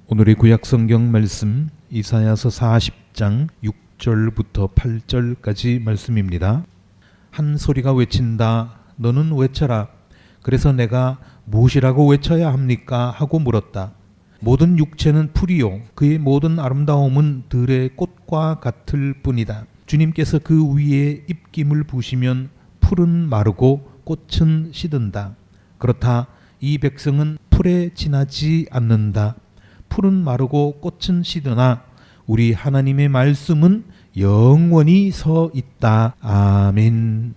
오늘의 구약 성경 말씀 이사야서 40장 6절부터 8절까지 말씀입니다. 한 소리가 외친다. 너는 외쳐라. 그래서 내가 무엇이라고 외쳐야 합니까? 하고 물었다. 모든 육체는 풀이요 그의 모든 아름다움은 들의 꽃과 같을 뿐이다. 주님께서 그 위에 입김을 부시면 풀은 마르고 꽃은 시든다. 그렇다. 이 백성은 풀에 지나지 않는다. 풀은 마르고 꽃은 시드나 우리 하나님의 말씀은 영원히 서 있다. 아멘.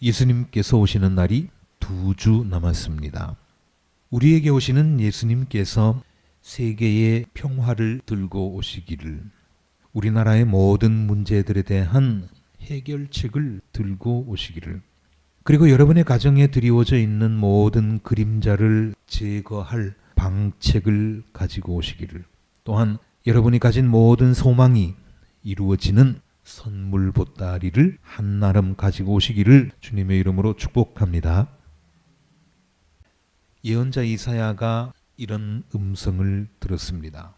예수님께서 오시는 날이 2주 남았습니다. 우리에게 오시는 예수님께서 세계의 평화를 들고 오시기를, 우리나라의 모든 문제들에 대한 해결책을 들고 오시기를, 그리고 여러분의 가정에 드리워져 있는 모든 그림자를 제거할 방책을 가지고 오시기를, 또한 여러분이 가진 모든 소망이 이루어지는 선물 보따리를 한나름 가지고 오시기를 주님의 이름으로 축복합니다. 예언자 이사야가 이런 음성을 들었습니다.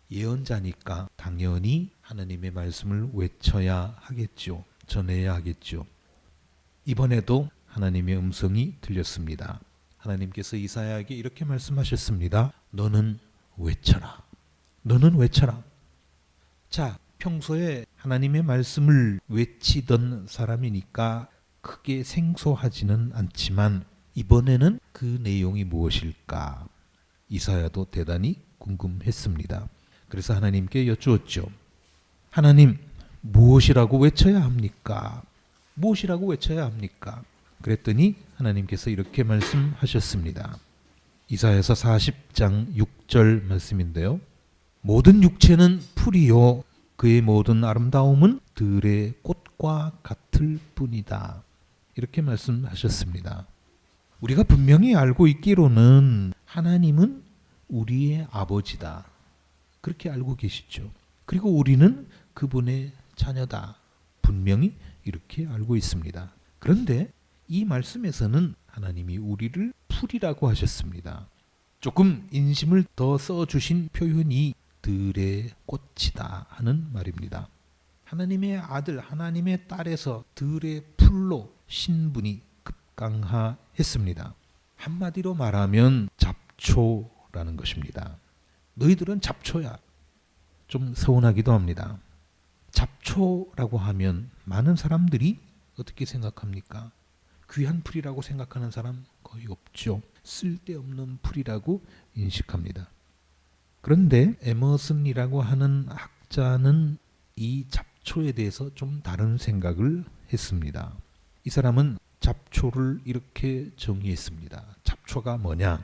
예언자니까 당연히 하나님의 말씀을 외쳐야 하겠죠. 전해야 하겠죠. 이번에도 하나님의 음성이 들렸습니다. 하나님께서 이사야에게 이렇게 말씀하셨습니다. 너는 외쳐라. 너는 외쳐라. 자, 평소에 하나님의 말씀을 외치던 사람이니까 크게 생소하지는 않지만 이번에는 그 내용이 무엇일까? 이사야도 대단히 궁금했습니다. 그래서 하나님께 여쭈었죠. 하나님, 무엇이라고 외쳐야 합니까? 무엇이라고 외쳐야 합니까? 그랬더니 하나님께서 이렇게 말씀하셨습니다. 이사야서 40장 6절 말씀인데요. 모든 육체는 풀이요 그의 모든 아름다움은 들의 꽃과 같을 뿐이다. 이렇게 말씀하셨습니다. 우리가 분명히 알고 있기로는 하나님은 우리의 아버지다. 그렇게 알고 계시죠. 그리고 우리는 그분의 자녀다. 분명히 이렇게 알고 있습니다. 그런데 이 말씀에서는 하나님이 우리를 풀이라고 하셨습니다. 조금 인심을 더 써주신 표현이 들의 꽃이다 하는 말입니다. 하나님의 아들, 하나님의 딸에서 들의 풀로 신분이 급강하했습니다. 한마디로 말하면 잡초라는 것입니다. 너희들은 잡초야. 좀 서운하기도 합니다. 잡초라고 하면 많은 사람들이 어떻게 생각합니까? 귀한 풀이라고 생각하는 사람 거의 없죠. 쓸데없는 풀이라고 인식합니다. 그런데 에머슨이라고 하는 학자는 이 잡초에 대해서 좀 다른 생각을 했습니다. 이 사람은 잡초를 이렇게 정의했습니다. 잡초가 뭐냐?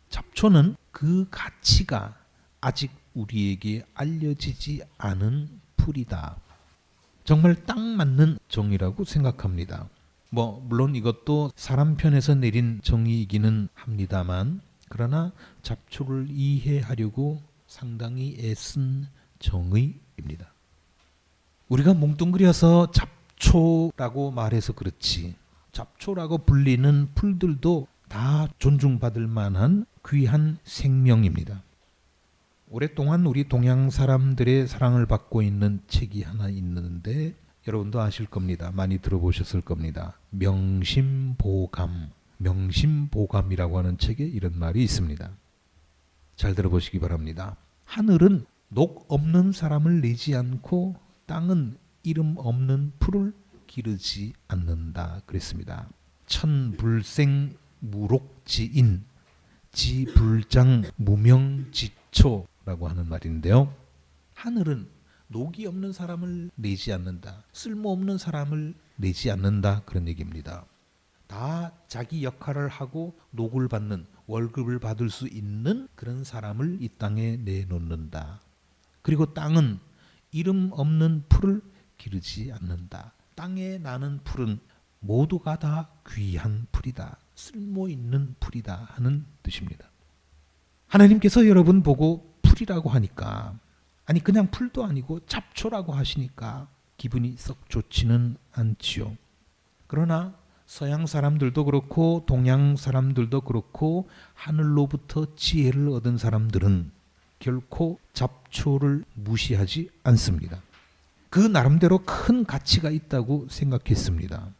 잡초는 그 가치가 아직 우리에게 알려지지 않은 풀이다. 정말 딱 맞는 정의라고 생각합니다. 물론 이것도 사람 편에서 내린 정의이기는 합니다만, 그러나 잡초를 이해하려고 상당히 애쓴 정의입니다. 우리가 뭉뚱그려서 잡초라고 말해서 그렇지, 잡초라고 불리는 풀들도 다 존중받을 만한 귀한 생명입니다. 오랫동안 우리 동양 사람들의 사랑을 받고 있는 책이 하나 있는데 여러분도 아실 겁니다. 많이 들어보셨을 겁니다. 명심보감. 명심보감이라고 하는 책에 이런 말이 있습니다. 잘 들어보시기 바랍니다. 하늘은 녹 없는 사람을 내지 않고 땅은 이름 없는 풀을 기르지 않는다 그랬습니다. 천불생 무록지인 지불장 무명지초라고 하는 말인데요. 하늘은 녹이 없는 사람을 내지 않는다. 쓸모없는 사람을 내지 않는다. 그런 얘기입니다. 다 자기 역할을 하고 녹을 받는, 월급을 받을 수 있는 그런 사람을 이 땅에 내놓는다. 그리고 땅은 이름 없는 풀을 기르지 않는다. 땅에 나는 풀은 모두가 다 귀한 풀이다. 쓸모 있는 풀이다 하는 뜻입니다. 하나님께서 여러분 보고 풀이라고 하니까, 아니 그냥 풀도 아니고 잡초라고 하시니까 기분이 썩 좋지는 않지요. 그러나 서양 사람들도 그렇고 동양 사람들도 그렇고 하늘로부터 지혜를 얻은 사람들은 결코 잡초를 무시하지 않습니다. 그 나름대로 큰 가치가 있다고 생각했습니다.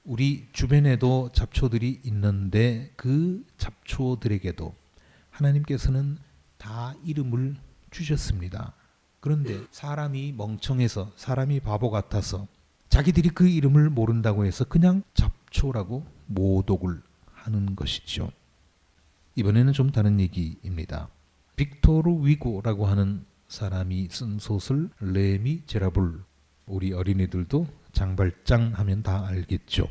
우리 주변에도 잡초들이 있는데 그 잡초들에게도 하나님께서는 다 이름을 주셨습니다. 그런데 사람이 멍청해서, 사람이 바보 같아서 자기들이 그 이름을 모른다고 해서 그냥 잡초라고 모독을 하는 것이죠. 이번에는 좀 다른 얘기입니다. 빅토르 위고라고 하는 사람이 쓴 소설 레미제라블, 우리 어린이들도 장발장 하면 다 알겠죠.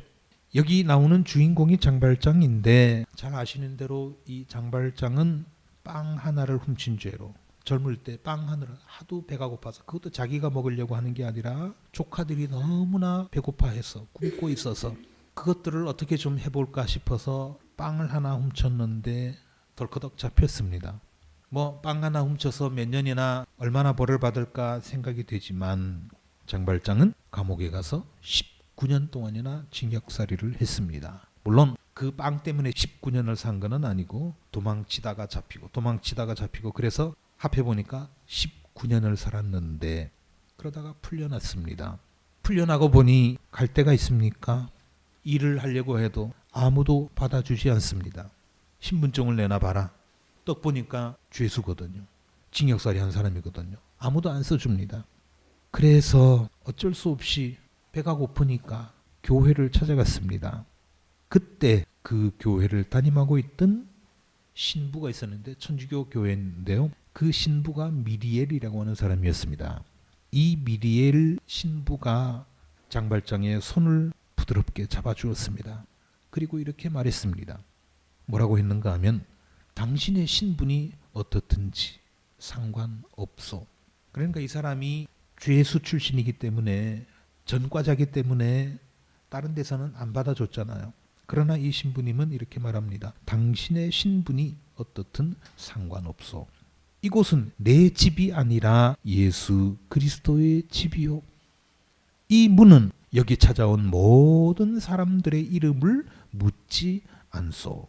여기 나오는 주인공이 장발장인데 잘 아시는 대로 이 장발장은 빵 하나를 훔친 죄로, 젊을 때 빵 하나를 하도 배가 고파서, 그것도 자기가 먹으려고 하는 게 아니라 조카들이 너무나 배고파해서 굶고 있어서 그것들을 어떻게 좀 해볼까 싶어서 빵을 하나 훔쳤는데 덜커덕 잡혔습니다. 뭐 빵 하나 훔쳐서 몇 년이나 얼마나 벌을 받을까 생각이 되지만 장발장은 감옥에 가서 19년 동안이나 징역살이를 했습니다. 물론 그 빵 때문에 19년을 산 건 아니고 도망치다가 잡히고 그래서 합해보니까 19년을 살았는데 그러다가 풀려났습니다. 풀려나고 보니 갈 데가 있습니까? 일을 하려고 해도 아무도 받아주지 않습니다. 신분증을 내놔봐라. 떡 보니까 죄수거든요. 징역살이 한 사람이거든요. 아무도 안 써줍니다. 그래서 어쩔 수 없이 배가 고프니까 교회를 찾아갔습니다. 그때 그 교회를 담임하고 있던 신부가 있었는데, 천주교 교회인데요. 그 신부가 미리엘이라고 하는 사람이었습니다. 이 미리엘 신부가 장발장의 손을 부드럽게 잡아주었습니다. 그리고 이렇게 말했습니다. 뭐라고 했는가 하면, 당신의 신분이 어떻든지 상관없소. 그러니까 이 사람이 죄수 출신이기 때문에, 전과자기 때문에 다른 데서는 안 받아줬잖아요. 그러나 이 신부님은 이렇게 말합니다. 당신의 신분이 어떻든 상관없소. 이곳은 내 집이 아니라 예수 그리스도의 집이요. 이 문은 여기 찾아온 모든 사람들의 이름을 묻지 않소.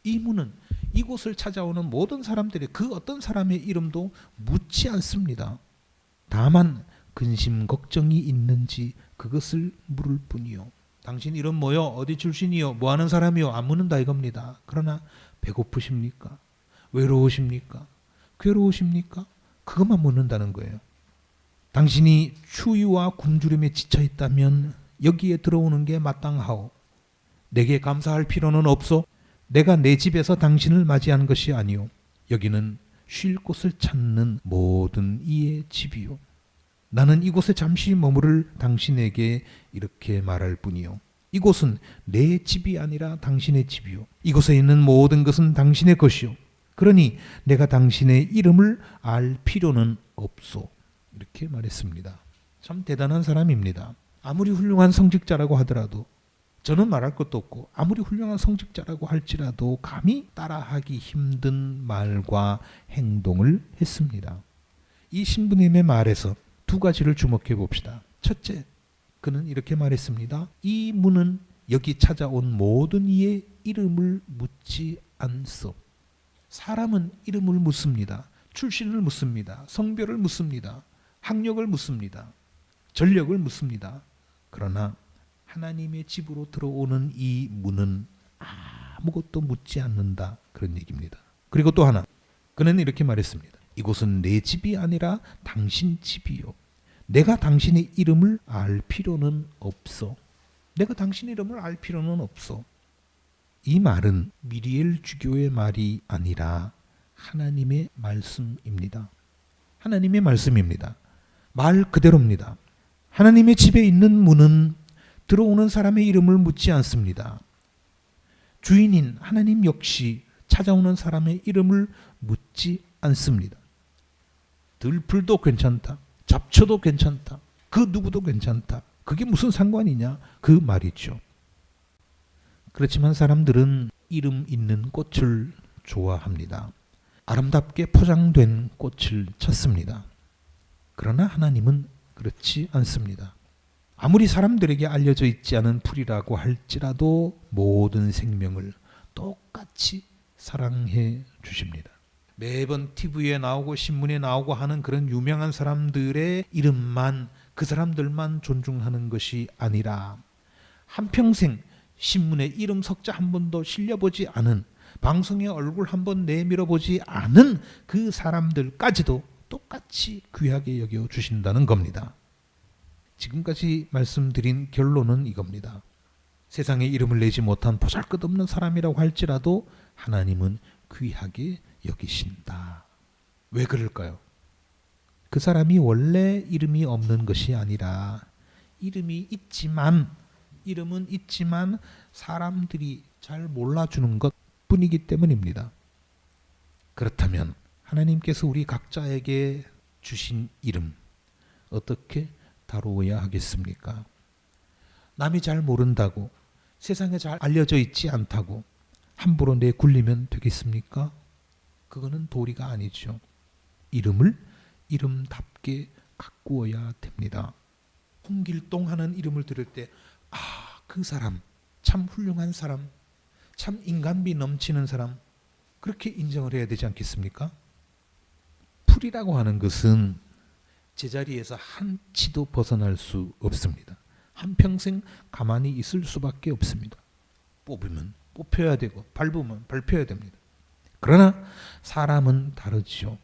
이 문은 이곳을 찾아오는 모든 사람들의 그 어떤 사람의 이름도 묻지 않습니다. 다만 근심 걱정이 있는지 그것을 물을 뿐이요. 당신 이름 뭐요? 어디 출신이요? 뭐 하는 사람이요? 안 묻는다 이겁니다. 그러나 배고프십니까? 외로우십니까? 괴로우십니까? 그것만 묻는다는 거예요. 당신이 추위와 굶주림에 지쳐 있다면 여기에 들어오는 게 마땅하오. 내게 감사할 필요는 없소. 내가 내 집에서 당신을 맞이한 것이 아니오. 여기는 쉴 곳을 찾는 모든 이의 집이요. 나는 이곳에 잠시 머무를 당신에게 이렇게 말할 뿐이요. 이곳은 내 집이 아니라 당신의 집이요. 이곳에 있는 모든 것은 당신의 것이요. 그러니 내가 당신의 이름을 알 필요는 없소. 이렇게 말했습니다. 참 대단한 사람입니다. 아무리 훌륭한 성직자라고 하더라도, 저는 말할 것도 없고 아무리 훌륭한 성직자라고 할지라도 감히 따라하기 힘든 말과 행동을 했습니다. 이 신부님의 말에서 두 가지를 주목해 봅시다. 첫째, 그는 이렇게 말했습니다. 이 문은 여기 찾아온 모든 이의 이름을 묻지 않소. 사람은 이름을 묻습니다. 출신을 묻습니다. 성별을 묻습니다. 학력을 묻습니다. 전력을 묻습니다. 그러나 하나님의 집으로 들어오는 이 문은 아무것도 묻지 않는다. 그런 얘기입니다. 그리고 또 하나, 그는 이렇게 말했습니다. 이곳은 내 집이 아니라 당신 집이요. 내가 당신의 이름을 알 필요는 없어. 내가 당신의 이름을 알 필요는 없어. 이 말은 미리엘 주교의 말이 아니라 하나님의 말씀입니다. 하나님의 말씀입니다. 말 그대로입니다. 하나님의 집에 있는 문은 들어오는 사람의 이름을 묻지 않습니다. 주인인 하나님 역시 찾아오는 사람의 이름을 묻지 않습니다. 들풀도 괜찮다. 잡초도 괜찮다. 그 누구도 괜찮다. 그게 무슨 상관이냐? 그 말이죠. 그렇지만 사람들은 이름 있는 꽃을 좋아합니다. 아름답게 포장된 꽃을 찾습니다. 그러나 하나님은 그렇지 않습니다. 아무리 사람들에게 알려져 있지 않은 풀이라고 할지라도 모든 생명을 똑같이 사랑해 주십니다. 매번 TV에 나오고 신문에 나오고 하는 그런 유명한 사람들의 이름만, 그 사람들만 존중하는 것이 아니라 한평생 신문에 이름 석자 한 번도 실려보지 않은, 방송에 얼굴 한 번 내밀어 보지 않은 그 사람들까지도 똑같이 귀하게 여겨 주신다는 겁니다. 지금까지 말씀드린 결론은 이겁니다. 세상에 이름을 내지 못한 보잘것없는 사람이라고 할지라도 하나님은 귀하게 여기신다. 왜 그럴까요? 그 사람이 원래 이름이 없는 것이 아니라 이름은 있지만 사람들이 잘 몰라주는 것 뿐이기 때문입니다. 그렇다면 하나님께서 우리 각자에게 주신 이름 어떻게 다루어야 하겠습니까? 남이 잘 모른다고, 세상에 잘 알려져 있지 않다고 함부로 내굴리면 되겠습니까? 그거는 도리가 아니죠. 이름을 이름답게 가꾸어야 됩니다. 홍길동 하는 이름을 들을 때 그 사람 참 훌륭한 사람, 참 인간미 넘치는 사람, 그렇게 인정을 해야 되지 않겠습니까? 풀이라고 하는 것은 제자리에서 한치도 벗어날 수 없습니다. 한평생 가만히 있을 수밖에 없습니다. 뽑으면 뽑혀야 되고 밟으면 밟혀야 됩니다. 그러나 사람은 다르죠.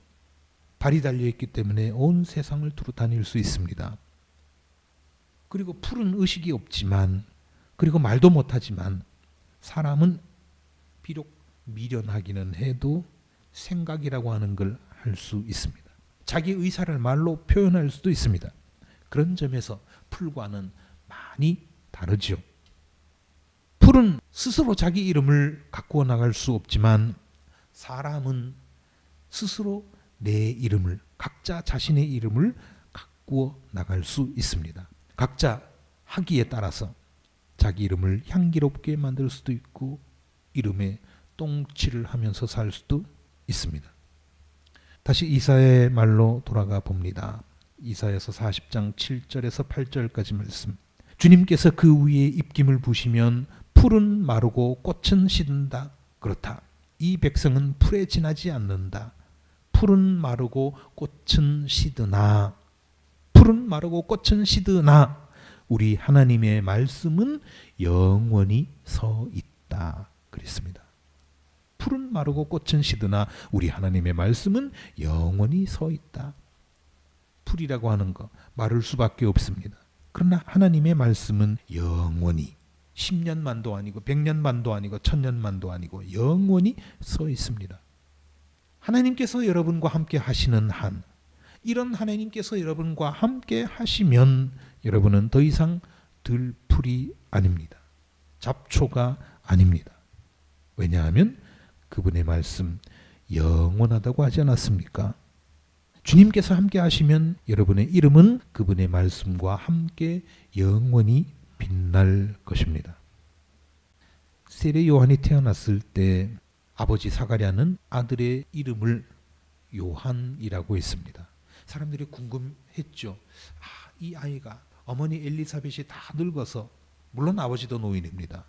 발이 달려있기 때문에 온 세상을 두루 다닐 수 있습니다. 그리고 풀은 의식이 없지만, 그리고 말도 못하지만, 사람은 비록 미련하기는 해도 생각이라고 하는 걸 할 수 있습니다. 자기 의사를 말로 표현할 수도 있습니다. 그런 점에서 풀과는 많이 다르죠. 풀은 스스로 자기 이름을 가꾸어 나갈 수 없지만 사람은 스스로 내 이름을, 각자 자신의 이름을 가꾸어 나갈 수 있습니다. 각자 하기에 따라서 자기 이름을 향기롭게 만들 수도 있고 이름에 똥칠을 하면서 살 수도 있습니다. 다시 이사야의 말로 돌아가 봅니다. 이사야서 40장 7절에서 8절까지 말씀. 주님께서 그 위에 입김을 부시면 풀은 마르고 꽃은 시든다. 그렇다. 이 백성은 풀에 지나지 않는다. 풀은 마르고 꽃은 시드나, 풀은 마르고 꽃은 시드나 우리 하나님의 말씀은 영원히 서 있다 그랬습니다. 풀은 마르고 꽃은 시드나 우리 하나님의 말씀은 영원히 서 있다. 풀이라고 하는 거 마를 수밖에 없습니다. 그러나 하나님의 말씀은 영원히, 10년만도 아니고 100년만도 아니고 1000년만도 아니고 영원히 서 있습니다. 하나님께서 여러분과 함께 하시는 한, 이런 하나님께서 여러분과 함께 하시면 여러분은 더 이상 들풀이 아닙니다. 잡초가 아닙니다. 왜냐하면 그분의 말씀 영원하다고 하지 않았습니까? 주님께서 함께 하시면 여러분의 이름은 그분의 말씀과 함께 영원히 빛날 것입니다. 세례 요한이 태어났을 때 아버지 사가랴는 아들의 이름을 요한이라고 했습니다. 사람들이 궁금했죠. 이 아이가, 어머니 엘리사벳이 다 늙어서, 물론 아버지도 노인입니다.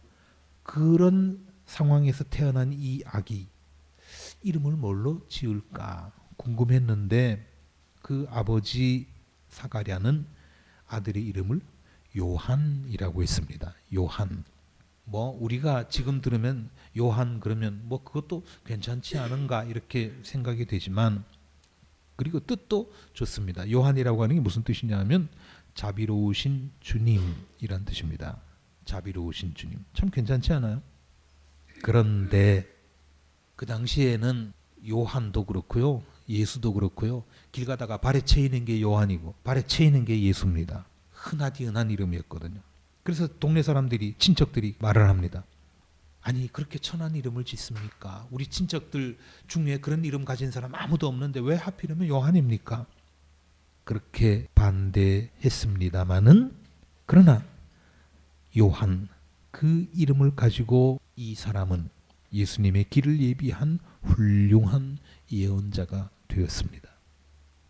그런 상황에서 태어난 이 아기 이름을 뭘로 지을까 궁금했는데 그 아버지 사가랴는 아들의 이름을 요한이라고 했습니다. 요한. 우리가 지금 들으면 요한 그러면 그것도 괜찮지 않은가 이렇게 생각이 되지만, 그리고 뜻도 좋습니다. 요한이라고 하는 게 무슨 뜻이냐면 자비로우신 주님이란 뜻입니다. 자비로우신 주님. 참 괜찮지 않아요? 그런데 그 당시에는 요한도 그렇고요, 예수도 그렇고요, 길 가다가 발에 채이는 게 요한이고 발에 채이는 게 예수입니다. 흔하디흔한 이름이었거든요. 그래서 동네 사람들이, 친척들이 말을 합니다. 아니 그렇게 천한 이름을 짓습니까? 우리 친척들 중에 그런 이름 가진 사람 아무도 없는데 왜 하필이면 요한입니까? 그렇게 반대했습니다마는, 그러나 요한, 그 이름을 가지고 이 사람은 예수님의 길을 예비한 훌륭한 예언자가 되었습니다.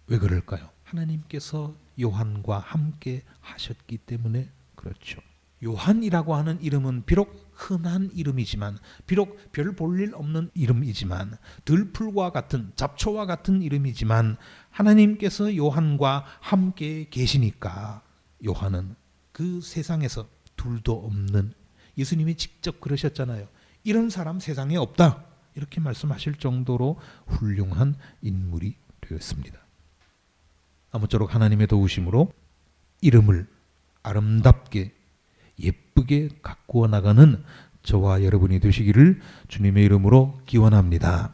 왜 그럴까요? 하나님께서 요한과 함께 하셨기 때문에 그렇죠. 요한이라고 하는 이름은 비록 흔한 이름이지만, 비록 별 볼 일 없는 이름이지만, 들풀과 같은, 잡초와 같은 이름이지만 하나님께서 요한과 함께 계시니까 요한은 그 세상에서 둘도 없는, 예수님이 직접 그러셨잖아요. 이런 사람 세상에 없다, 이렇게 말씀하실 정도로 훌륭한 인물이 되었습니다. 아무쪼록 하나님의 도우심으로 이름을 아름답게 예쁘게 가꾸어 나가는 저와 여러분이 되시기를 주님의 이름으로 기원합니다.